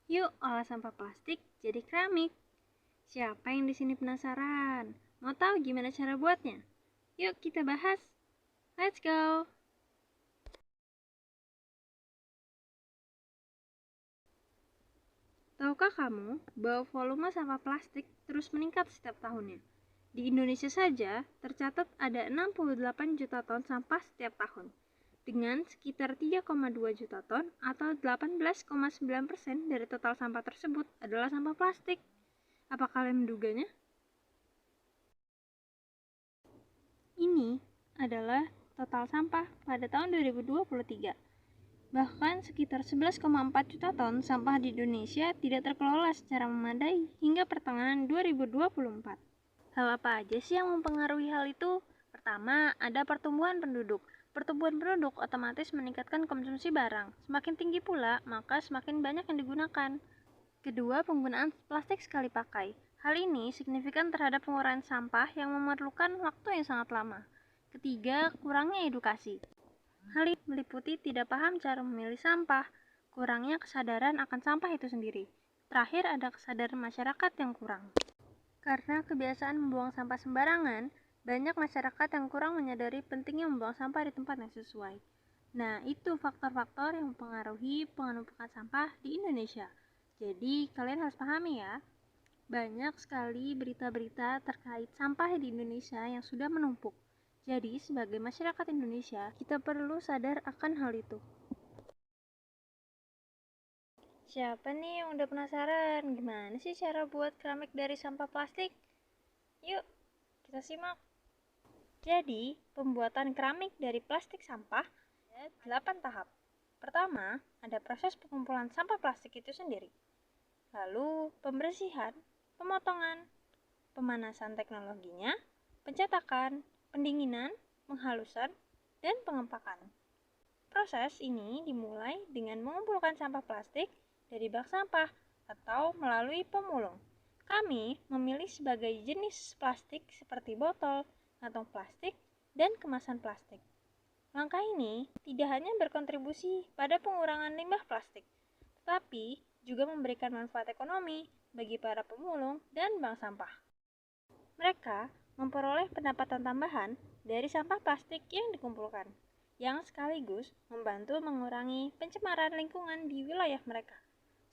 Yuk olah sampah plastik jadi keramik. Siapa yang di sini penasaran? Mau tahu gimana cara buatnya? Yuk kita bahas. Let's go! Tahukah kamu bahwa volume sampah plastik terus meningkat setiap tahunnya? Di Indonesia saja tercatat ada 68 juta ton sampah setiap tahun, dengan sekitar 3,2 juta ton atau 18,9% dari total sampah tersebut adalah sampah plastik. Apa kalian menduganya? Ini adalah total sampah pada tahun 2023. Bahkan sekitar 11,4 juta ton sampah di Indonesia tidak terkelola secara memadai hingga pertengahan 2024. Hal apa aja sih yang mempengaruhi hal itu? Pertama, ada pertumbuhan penduduk. Pertumbuhan penduduk otomatis meningkatkan konsumsi barang. Semakin tinggi pula, maka semakin banyak yang digunakan. Kedua, penggunaan plastik sekali pakai. Hal ini signifikan terhadap pengurangan sampah yang memerlukan waktu yang sangat lama. Ketiga, kurangnya edukasi. Hal ini meliputi tidak paham cara memilih sampah, kurangnya kesadaran akan sampah itu sendiri. Terakhir, ada kesadaran masyarakat yang kurang. Karena kebiasaan membuang sampah sembarangan, banyak masyarakat yang kurang menyadari pentingnya membuang sampah di tempat yang sesuai. Nah, itu faktor-faktor yang mempengaruhi penumpukan sampah di Indonesia. Jadi, kalian harus pahami ya. Banyak sekali berita-berita terkait sampah di Indonesia yang sudah menumpuk. Jadi, sebagai masyarakat Indonesia, kita perlu sadar akan hal itu. Siapa nih yang udah penasaran gimana sih cara buat keramik dari sampah plastik? Yuk, kita simak. Jadi, pembuatan keramik dari plastik sampah ada 8 tahap. Pertama, ada proses pengumpulan sampah plastik itu sendiri. Lalu, pembersihan, pemotongan, pemanasan teknologinya, pencetakan, pendinginan, penghalusan, dan pengepakan. Proses ini dimulai dengan mengumpulkan sampah plastik dari bak sampah atau melalui pemulung. Kami memilih sebagai jenis plastik seperti botol, kantong plastik, dan kemasan plastik. Langkah ini tidak hanya berkontribusi pada pengurangan limbah plastik, tetapi juga memberikan manfaat ekonomi bagi para pemulung dan bank sampah. Mereka memperoleh pendapatan tambahan dari sampah plastik yang dikumpulkan, yang sekaligus membantu mengurangi pencemaran lingkungan di wilayah mereka.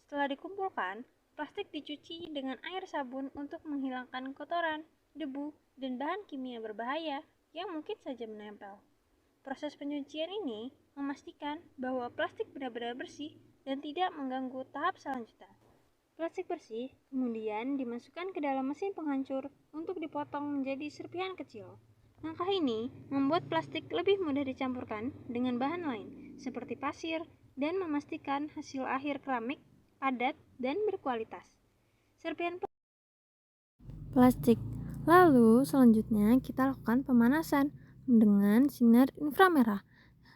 Setelah dikumpulkan, plastik dicuci dengan air sabun untuk menghilangkan kotoran, debu, dan bahan kimia berbahaya yang mungkin saja menempel. Proses penyucian ini memastikan bahwa plastik benar-benar bersih dan tidak mengganggu tahap selanjutnya. Plastik bersih kemudian dimasukkan ke dalam mesin penghancur untuk dipotong menjadi serpihan kecil. Langkah ini membuat plastik lebih mudah dicampurkan dengan bahan lain, seperti pasir, dan memastikan hasil akhir keramik padat dan berkualitas. Serpihan plastik. Lalu selanjutnya kita lakukan pemanasan dengan sinar inframerah.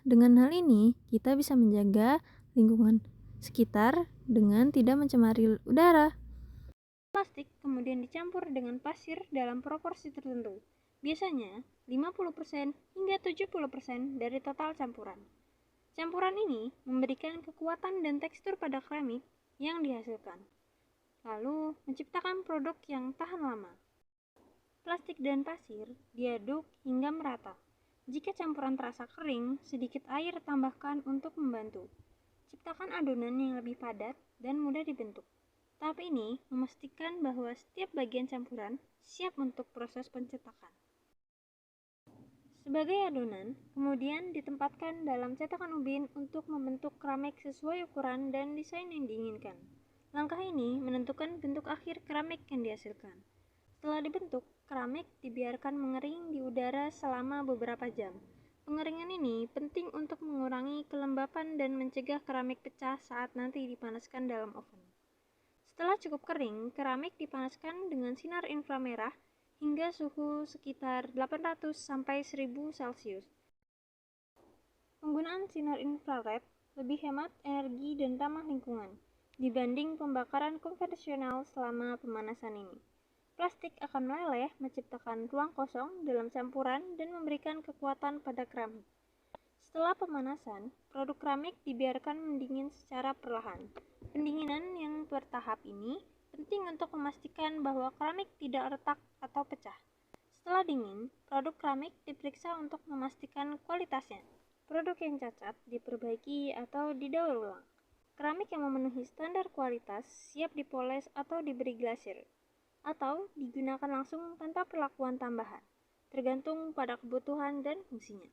Dengan hal ini, kita bisa menjaga lingkungan sekitar dengan tidak mencemari udara. Plastik kemudian dicampur dengan pasir dalam proporsi tertentu. Biasanya 50% hingga 70% dari total campuran. Campuran ini memberikan kekuatan dan tekstur pada keramik yang dihasilkan, lalu menciptakan produk yang tahan lama. Plastik dan pasir diaduk hingga merata. Jika campuran terasa kering, sedikit air tambahkan untuk membantu. Ciptakan adonan yang lebih padat dan mudah dibentuk. Tahap ini memastikan bahwa setiap bagian campuran siap untuk proses pencetakan. Sebagai adonan, kemudian ditempatkan dalam cetakan ubin untuk membentuk keramik sesuai ukuran dan desain yang diinginkan. Langkah ini menentukan bentuk akhir keramik yang dihasilkan. Setelah dibentuk, keramik dibiarkan mengering di udara selama beberapa jam. Pengeringan ini penting untuk mengurangi kelembapan dan mencegah keramik pecah saat nanti dipanaskan dalam oven. Setelah cukup kering, keramik dipanaskan dengan sinar inframerah hingga suhu sekitar 800-1000 Celcius. Penggunaan sinar infrared lebih hemat energi dan ramah lingkungan dibanding pembakaran konvensional selama pemanasan ini. Plastik akan meleleh menciptakan ruang kosong dalam campuran dan memberikan kekuatan pada keramik. Setelah pemanasan, produk keramik dibiarkan mendingin secara perlahan. Pendinginan yang bertahap ini penting untuk memastikan bahwa keramik tidak retak atau pecah. Setelah dingin, produk keramik diperiksa untuk memastikan kualitasnya. Produk yang cacat diperbaiki atau didaur ulang. Keramik yang memenuhi standar kualitas siap dipoles atau diberi glasir, atau digunakan langsung tanpa perlakuan tambahan, tergantung pada kebutuhan dan fungsinya.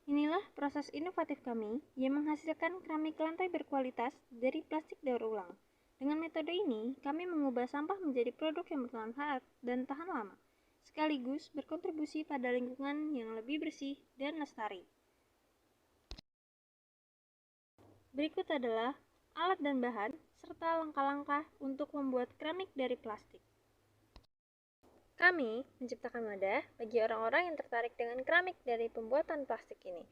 Inilah proses inovatif kami yang menghasilkan keramik lantai berkualitas dari plastik daur ulang. Dengan metode ini, kami mengubah sampah menjadi produk yang bermanfaat dan tahan lama, sekaligus berkontribusi pada lingkungan yang lebih bersih dan lestari. Berikut adalah alat dan bahan, serta langkah-langkah untuk membuat keramik dari plastik. Kami menciptakan wadah bagi orang-orang yang tertarik dengan keramik dari pembuatan plastik ini.